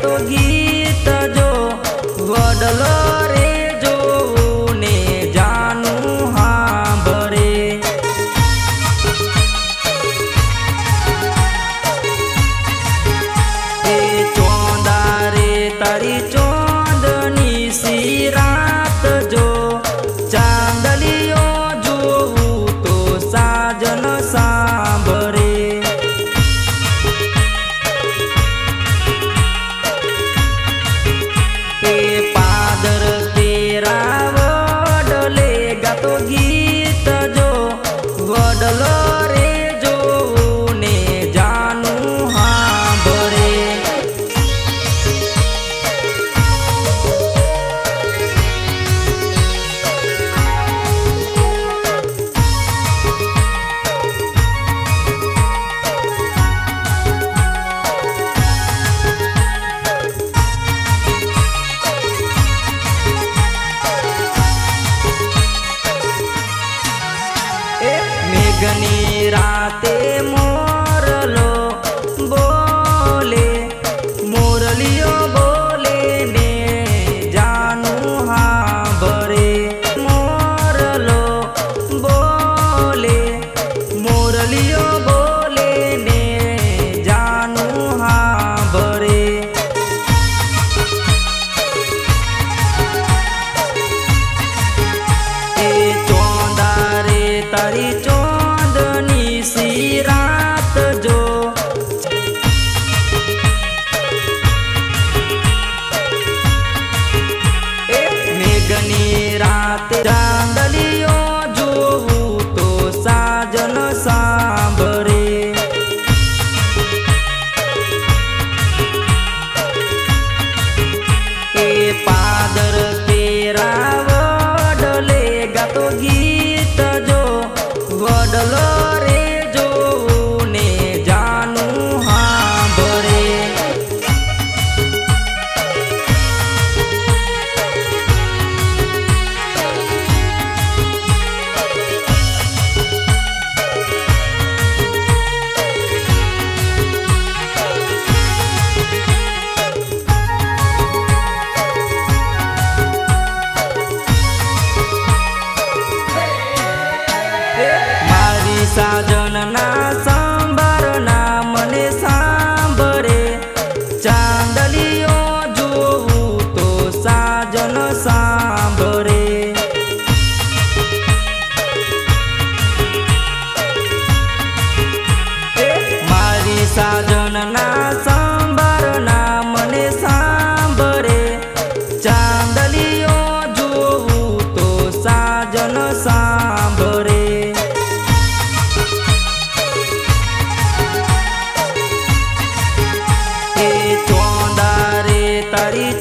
गातो गीत जो वडलो रे जोऊ ने जानू हांभळे ए चोंदा रे तारी चोंदनी सी रात जो चांदलियो जोऊ तो साजन सांभळे पादर तेरा वडले गातो गीत जो वडलो रे जोऊ ने जानू हांभळे मेघनी राते मोरलो बोले मोरलियो बोले ने जानू हांभळे मोरलो बोले मोरलियो बोले ने जानू हांभळे चोंदा रे तारी चोंदनी सी रात जो मेघनी रात चांदलियो जोऊ तो साजन सांभळे पादर तेरा वडले गातो गीत जो वडलो रे जोऊ ने जानू हांभळे साजन ना सांभार ना मने सांभळे चांदलियो जोऊ तो साजन सांभळे मारी साजन ना सांभार ना मने सांभळे चांदलियो जोऊ तो साजन सांभळे चोंदा रे तारी